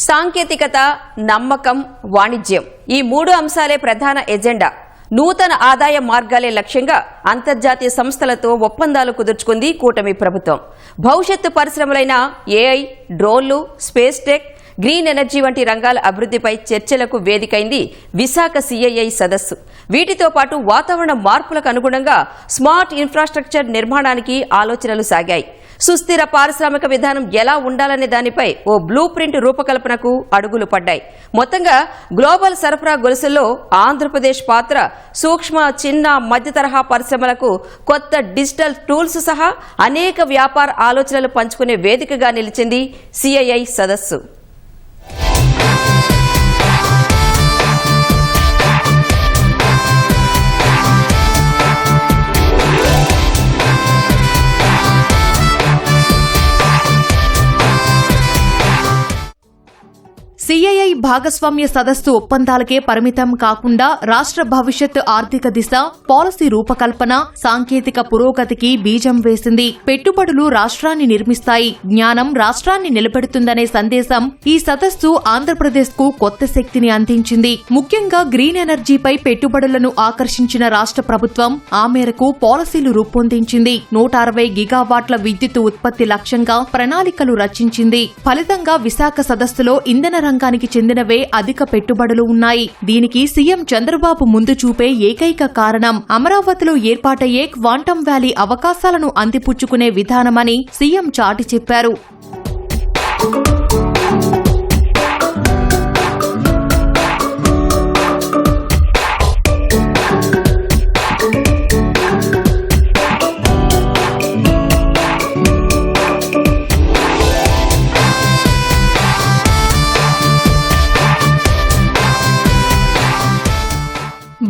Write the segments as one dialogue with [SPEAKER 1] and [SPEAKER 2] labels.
[SPEAKER 1] సాంకేతికత, నమ్మకం, వాణిజ్యం ఈ మూడు అంశాలే ప్రధాన ఎజెండా. నూతన ఆదాయ మార్గాలే లక్ష్యంగా అంతర్జాతీయ సంస్థలతో ఒప్పందాలు కుదుర్చుకుంది కూటమి ప్రభుత్వం. భవిష్యత్తు పరిశ్రమలైన ఏఐ, డ్రోన్లు, స్పేస్ టెక్, గ్రీన్ ఎనర్జీ వంటి రంగాల అభివృద్ధిపై చర్చలకు వేదికైంది విశాఖ సిఐఐ సదస్సు. వీటితో పాటు వాతావరణ మార్పులకు అనుగుణంగా స్మార్ట్ ఇన్ఫ్రాస్ట్రక్చర్ నిర్మాణానికి ఆలోచనలు సాగాయి. సుస్థిర పారిశ్రామిక విధానం ఎలా ఉండాలనే దానిపై ఓ బ్లూ ప్రింట్ రూపకల్పనకు అడుగులు పడ్డాయి. మొత్తంగా గ్లోబల్ సరఫరా గొలుసుల్లో ఆంధ్రప్రదేశ్ పాత్ర సూక్ష్మ, చిన్న, మధ్య తరహా పరిశ్రమలకు కొత్త డిజిటల్ టూల్స్ సహా అనేక వ్యాపార ఆలోచనలు పంచుకునే వేదికగా నిలిచింది సిఐఐ సదస్సు.
[SPEAKER 2] సిఐఐ భాగస్వామ్య సదస్సు ఒప్పందాలకే పరిమితం కాకుండా రాష్ట్ర భవిష్యత్ ఆర్థిక దిశ, పాలసీ రూపకల్పన, సాంకేతిక పురోగతికి బీజం వేసింది. పెట్టుబడులు రాష్ట్రాన్ని నిర్మిస్తాయి, జ్ఞానం రాష్ట్రాన్ని నిలబెడుతుందనే సందేశం ఈ సదస్సు ఆంధ్రప్రదేశ్ కు కొత్త శక్తిని అందించింది. ముఖ్యంగా గ్రీన్ ఎనర్జీపై పెట్టుబడులను ఆకర్షించిన రాష్ట్ర ప్రభుత్వం ఆ మేరకు పాలసీలు రూపొందించింది. 160 గిగావాట్ల విద్యుత్ ఉత్పత్తి లక్ష్యంగా ప్రణాళికలు రచించింది. ఫలితంగా విశాఖ సదస్సులో ఇంధన రంగానికి చెందినవే అధిక పెట్టుబడులు ఉన్నాయి. దీనికి సీఎం చంద్రబాబు ముందు చూపే ఏకైక కారణం అమరావతిలో ఏర్పాటయ్యే క్వాంటమ్ వ్యాలీ అవకాశాలను అందిపుచ్చుకునే విధానమని సీఎం చాటి చెప్పారు.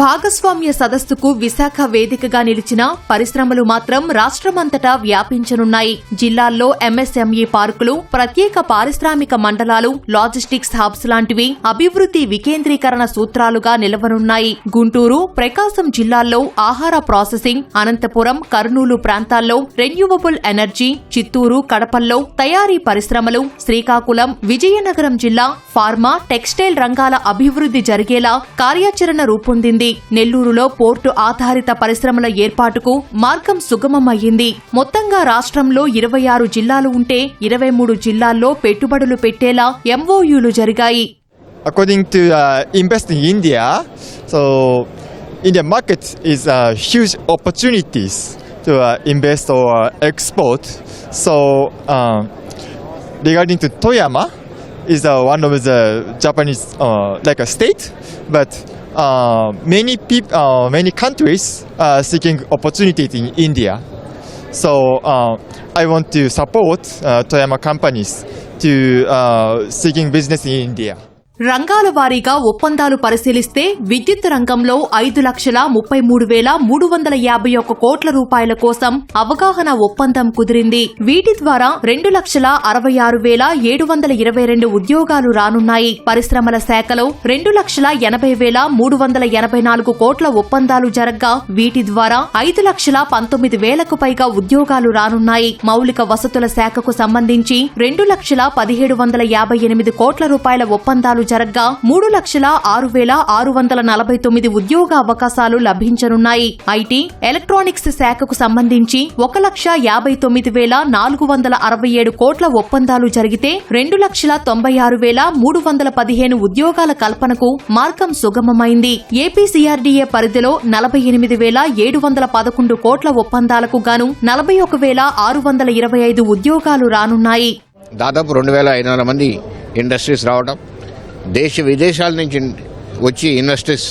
[SPEAKER 2] భాగస్వామ్య సదస్సుకు విశాఖ వేదికగా నిలిచిన పరిశ్రమలు మాత్రం రాష్ట్రమంతటా వ్యాపించనున్నాయి. జిల్లాల్లో ఎంఎస్ఎంఈ పార్కులు, ప్రత్యేక పారిశ్రామిక మండలాలు, లాజిస్టిక్స్ హబ్స్ లాంటివి అభివృద్ధి వికేంద్రీకరణ సూత్రాలుగా నిలవనున్నాయి. గుంటూరు, ప్రకాశం జిల్లాల్లో ఆహార ప్రాసెసింగ్, అనంతపురం, కర్నూలు ప్రాంతాల్లో రెన్యూవబుల్ ఎనర్జీ, చిత్తూరు, కడపల్లో తయారీ పరిశ్రమలు, శ్రీకాకుళం, విజయనగరం జిల్లా ఫార్మా, టెక్స్టైల్ రంగాల అభివృద్ధి జరిగేలా కార్యాచరణ రూపొందింది. నెల్లూరులో పోర్టు ఆధారిత పరిశ్రమల ఏర్పాటుకు మార్గం సుగమమయ్యింది. మొత్తంగా రాష్ట్రంలో 26 జిల్లాలు ఉంటే 23 జిల్లాల్లో పెట్టుబడులు పెట్టేలా ఎంఓయూలు జరిగాయి.
[SPEAKER 3] According to invest in India, so India market is huge opportunities to invest or export. So regarding to Toyama, is one of the Japanese like a state, but many countries are seeking opportunities in India. So I want to support Toyama companies to seeking business in India.
[SPEAKER 2] రంగాల వారీగా ఒప్పందాలు పరిశీలిస్తే విద్యుత్ రంగంలో 5,33,351 కోట్ల రూపాయల కోసం అవగాహన ఒప్పందం కుదిరింది. వీటి ద్వారా 2,66,722 ఉద్యోగాలు రానున్నాయి. పరిశ్రమల శాఖలో 2,80,384 కోట్ల ఒప్పందాలు జరగ్గా వీటి ద్వారా 5,19,000కు పైగా ఉద్యోగాలు రానున్నాయి. మౌలిక వసతుల శాఖకు సంబంధించి 2,17,558 కోట్ల రూపాయల ఒప్పందాలు జరగ్గా 3,06,649 ఉద్యోగ అవకాశాలు లభించనున్నాయి. ఐటీ, ఎలక్ట్రానిక్స్ శాఖకు సంబంధించి 1,59,467 కోట్ల ఒప్పందాలు జరిగితే 2,96,315 ఉద్యోగాల కల్పనకు మార్గం సుగమమైంది. ఏపీసీఆర్డీఏ పరిధిలో 48,711 కోట్ల ఒప్పందాలకు గాను 41,625 ఉద్యోగాలు రానున్నాయి.
[SPEAKER 4] దాదాపు 2,500 మంది ఇండస్ట్రీస్ రావడం, దేశ విదేశాల నుంచి వచ్చి ఇన్వెస్టర్స్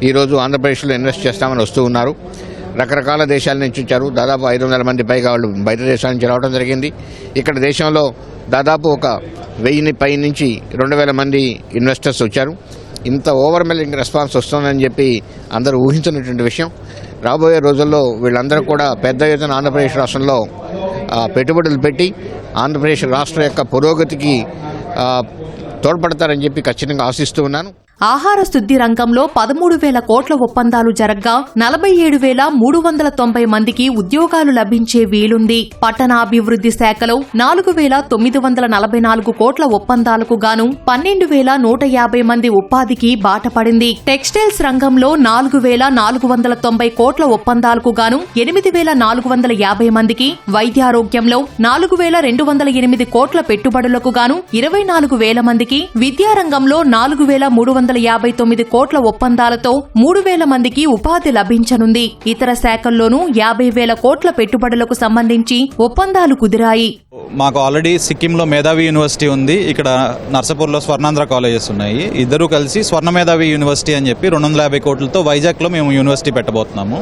[SPEAKER 4] ఈరోజు ఆంధ్రప్రదేశ్లో ఇన్వెస్ట్ చేస్తామని వస్తూ ఉన్నారు. రకరకాల దేశాల నుంచి వచ్చారు. దాదాపు 500 మంది పైగా వాళ్ళు బయట దేశాల నుంచి రావడం జరిగింది. ఇక్కడ దేశంలో దాదాపు ఒక 1000 పై నుంచి 2,000 మంది ఇన్వెస్టర్స్ వచ్చారు. ఇంత ఓవర్వెల్మింగ్ రెస్పాన్స్ వస్తుందని చెప్పి అందరూ ఊహించినటువంటి విషయం. రాబోయే రోజుల్లో వీళ్ళందరూ కూడా పెద్ద ఎత్తున ఆంధ్రప్రదేశ్ రాష్ట్రంలో పెట్టుబడులు పెట్టి ఆంధ్రప్రదేశ్ రాష్ట్రం యొక్క పురోగతికి తోడ్పడతారని చెప్పి ఖచ్చితంగా ఆశిస్తూ ఉన్నాను.
[SPEAKER 2] ఆహార శుద్ధి రంగంలో 13,000 కోట్ల ఒప్పందాలు జరగ్గా 47,390 మందికి ఉద్యోగాలు లభించే వీలుంది. పట్టణాభివృద్ధి శాఖలో 4,944 కోట్ల ఒప్పందాలకు గాను 12,150 మంది ఉపాధికి బాటపడింది. టెక్స్టైల్స్ రంగంలో 4,490 కోట్ల ఒప్పందాలకు గాను 8,450 మందికి, వైద్యారోగ్యంలో 4,208 కోట్ల పెట్టుబడులకు గాను 24,000 మందికి, విద్యారంగంలో 4,359 కోట్ల ఒప్పందాలతో 3,000 మందికి ఉపాధి లభించనుంది. ఇతర శాఖల్లోనూ 50,000 కోట్ల పెట్టుబడులకు సంబంధించి ఒప్పందాలు కుదిరాయి.
[SPEAKER 5] మాకు ఆల్రెడీ సిక్కింలో మేధావి యూనివర్సిటీ ఉంది, ఇక్కడ నర్సాపూర్లో స్వర్ణాంధ్ర కాలేజెస్ ఉన్నాయి. ఇద్దరు కలిసి స్వర్ణ మేధావి యూనివర్సిటీ అని చెప్పి 250 కోట్లతో వైజాగ్లో మేము యూనివర్సిటీ పెట్టబోతున్నాము.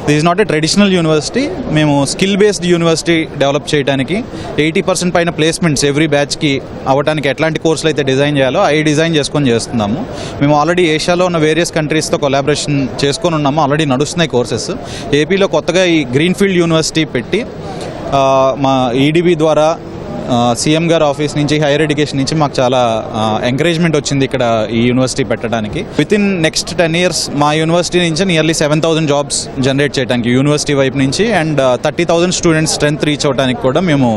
[SPEAKER 5] This is not a traditional university. మేము స్కిల్ బేస్డ్ యూనివర్సిటీ డెవలప్ చేయడానికి 80% పైన ప్లేస్మెంట్స్ ఎవ్రీ బ్యాచ్కి అవ్వడానికి ఎట్లాంటి కోర్సులు అయితే డిజైన్ చేయాలో అవి డిజైన్ చేసుకొని చేస్తున్నాము. మేము ఆల్రెడీ ఏషియాలో ఉన్న వేరియస్ కంట్రీస్తో కొలాబరేషన్ చేసుకొని ఉన్నాము. ఆల్రెడీ నడుస్తున్నాయి కోర్సెస్. ఏపీలో కొత్తగా ఈ గ్రీన్ఫీల్డ్ యూనివర్సిటీ పెట్టి మా ఈడీబీ ద్వారా సీఎం గారి ఆఫీస్ నుంచి, హైయర్ ఎడ్యుకేషన్ నుంచి మాకు చాలా ఎంకరేజ్మెంట్ వచ్చింది ఇక్కడ ఈ యూనివర్సిటీ పెట్టడానికి. విత్ ఇన్ నెక్స్ట్ 10 years మా యూనివర్సిటీ నుంచి నియర్లీ 7,000 జాబ్స్ జనరేట్ చేయడానికి యూనివర్సిటీ వైపు నుంచి, అండ్ 30,000 స్టూడెంట్స్ స్ట్రెంత్ రీచ్ అవడానికి కూడా మేము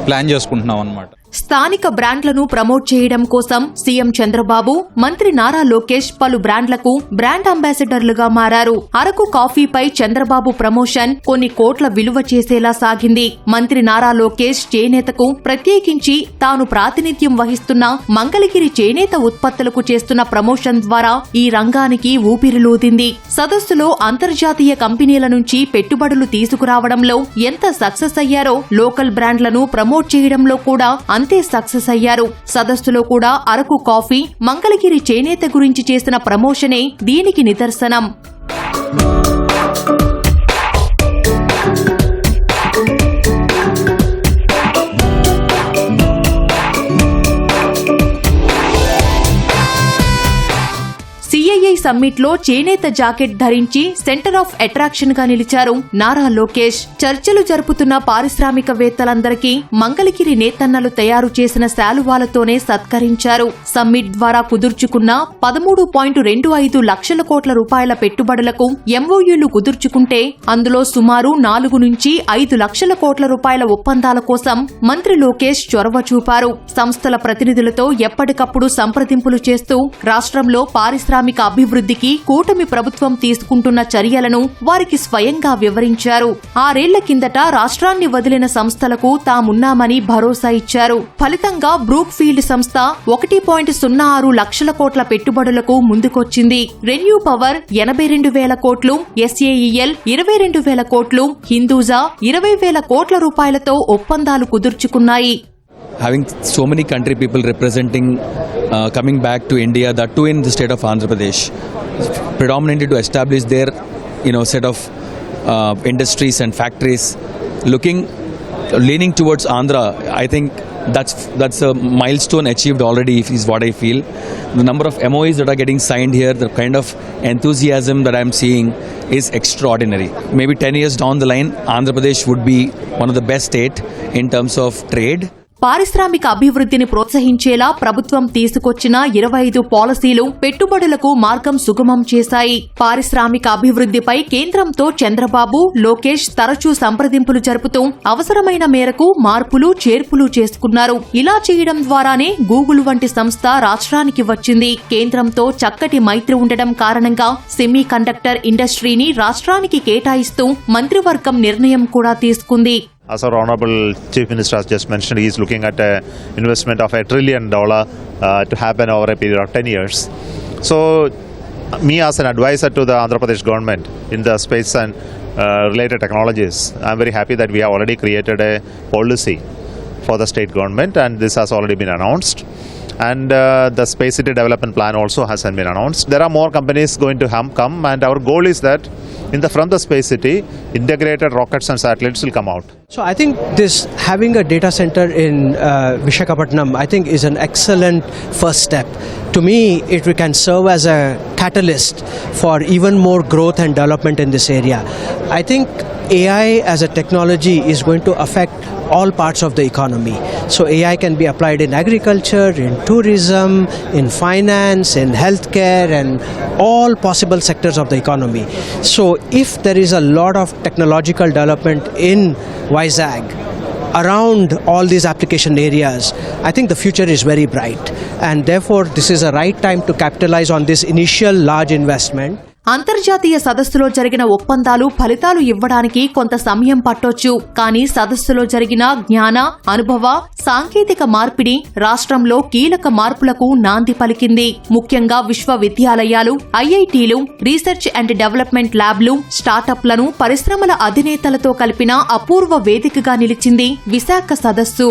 [SPEAKER 5] ప్లాన్ చేసుకుంటున్నాం అన్నమాట.
[SPEAKER 2] స్థానిక బ్రాండ్లను ప్రమోట్ చేయడం కోసం సీఎం చంద్రబాబు, మంత్రి నారా లోకేష్ పలు బ్రాండ్లకు బ్రాండ్ అంబాసిడర్లుగా మారారు. అరకు కాఫీపై చంద్రబాబు ప్రమోషన్ కొన్ని కోట్ల విలువ చేసేలా సాగింది. మంత్రి నారా లోకేష్ చేనేతకు, ప్రత్యేకించి తాను ప్రాతినిధ్యం వహిస్తున్న మంగళగిరి చేనేత ఉత్పత్తులకు చేస్తున్న ప్రమోషన్ ద్వారా ఈ రంగానికి ఊపిరిలూదింది. సదస్సులో అంతర్జాతీయ కంపెనీల నుంచి పెట్టుబడులు తీసుకురావడంలో ఎంత సక్సెస్ అయ్యారో లోకల్ బ్రాండ్లను ప్రమోట్ చేయడంలో కూడా అంతే సక్సెస్ అయ్యారు. సదస్సులో కూడా అరకు కాఫీ, మంగళగిరి చేనేత గురించి చేసిన ప్రమోషనే దీనికి నిదర్శనం. సిఐఐ సమ్మిట్ లో చేనేత జాకెట్ ధరించి సెంటర్ ఆఫ్ అట్రాక్షన్ గా నిలిచారు నారా లోకేష్. చర్చలు జరుపుతున్న పారిశ్రామికవేత్తలందరికీ మంగళగిరి నేతన్నలు తయారు చేసిన శాలువాలతోనే సత్కరించారు. సమ్మిట్ ద్వారా కుదుర్చుకున్న 13.25 లక్షల కోట్ల రూపాయల పెట్టుబడులకు ఎంఓయూలు కుదుర్చుకుంటే అందులో సుమారు 4 నుంచి 5 లక్షల కోట్ల రూపాయల ఒప్పందాల కోసం మంత్రి లోకేష్ చొరవ చూపారు. సంస్థల ప్రతినిధులతో ఎప్పటికప్పుడు సంప్రదింపులు చేస్తూ రాష్ట్రంలో పారిశ్రామిక అభివృద్ధికి కూటమి ప్రభుత్వం తీసుకుంటున్న చర్యలను వారికి స్వయంగా వివరించారు. 6 ఏళ్ల కిందట రాష్ట్రాన్ని వదిలిన సంస్థలకు తామున్నామని భరోసా ఇచ్చారు. ఫలితంగా బ్రూక్ ఫీల్డ్ సంస్థ 1.06 లక్షల కోట్ల పెట్టుబడులకు ముందుకొచ్చింది. రెన్యూ పవర్ 82,000 కోట్లు, ఎస్ఏఈఎల్ 22,000 కోట్లు, హిందూజా 20,000 కోట్ల రూపాయలతో ఒప్పందాలు కుదుర్చుకున్నాయి.
[SPEAKER 6] Having so many country people representing, coming back to India, that too in the state of Andhra Pradesh, predominantly to establish their, set of industries and factories, leaning towards Andhra. I think that's a milestone achieved already, is what I feel. The number of MOEs that are getting signed here, the kind of enthusiasm that I'm seeing is extraordinary. Maybe 10 years down the line, Andhra Pradesh would be one of the best state in terms of trade.
[SPEAKER 2] పారిశ్రామిక అభివృద్ధిని ప్రోత్సహించేలా ప్రభుత్వం తీసుకొచ్చిన 25 పాలసీలు పెట్టుబడులకు మార్గం సుగమం చేశాయి. పారిశ్రామిక అభివృద్ధిపై కేంద్రంతో చంద్రబాబు, లోకేష్ తరచూ సంప్రదింపులు జరుపుతూ అవసరమైన మేరకు మార్పులు, చేర్పులు చేసుకున్నారు. ఇలా చేయడం ద్వారానే గూగుల్ వంటి సంస్థ రాష్ట్రానికి వచ్చింది. కేంద్రంతో చక్కటి మైత్రి ఉండడం కారణంగా సెమీ కండక్టర్ ఇండస్ట్రీని రాష్ట్రానికి కేటాయిస్తూ మంత్రివర్గం నిర్ణయం కూడా తీసుకుంది.
[SPEAKER 7] As our Honorable Chief Minister has just mentioned, he is looking at an investment of $1 trillion to happen over a period of 10 years. So, me as an advisor to the Andhra Pradesh government in the space and related technologies, I am very happy that we have already created a policy for the state government, and this has already been announced. And the Space City Development Plan also has been announced. There are more companies going to come, and our goal is that from the Space City, integrated rockets and satellites will come out.
[SPEAKER 8] So I think this having a data center in Visakhapatnam, I think is an excellent first step. To me, it can serve as a catalyst for even more growth and development in this area. I think AI as a technology is going to affect all parts of the economy. So AI can be applied in agriculture, in tourism, in finance, in healthcare, and all possible sectors of the economy. So if there is a lot of technological development in Vizag around all these application areas, I think the future is very bright, and therefore this is a right time to capitalize on this initial large investment.
[SPEAKER 2] అంతర్జాతీయ సదస్సులో జరిగిన ఒప్పందాలు ఫలితాలు ఇవ్వడానికి కొంత సమయం పట్టొచ్చు. కానీ సదస్సులో జరిగిన జ్ఞాన, అనుభవ, సాంకేతిక మార్పిడి రాష్ట్రంలో కీలక మార్పులకు నాంది పలికింది. ముఖ్యంగా విశ్వవిద్యాలయాలు, ఐఐటీలు, రీసెర్చ్ అండ్ డెవలప్మెంట్ ల్యాబ్లు, స్టార్టప్లను పరిశ్రమల అధినేతలతో కలిపిన అపూర్వ వేదికగా నిలిచింది విశాఖ సదస్సు.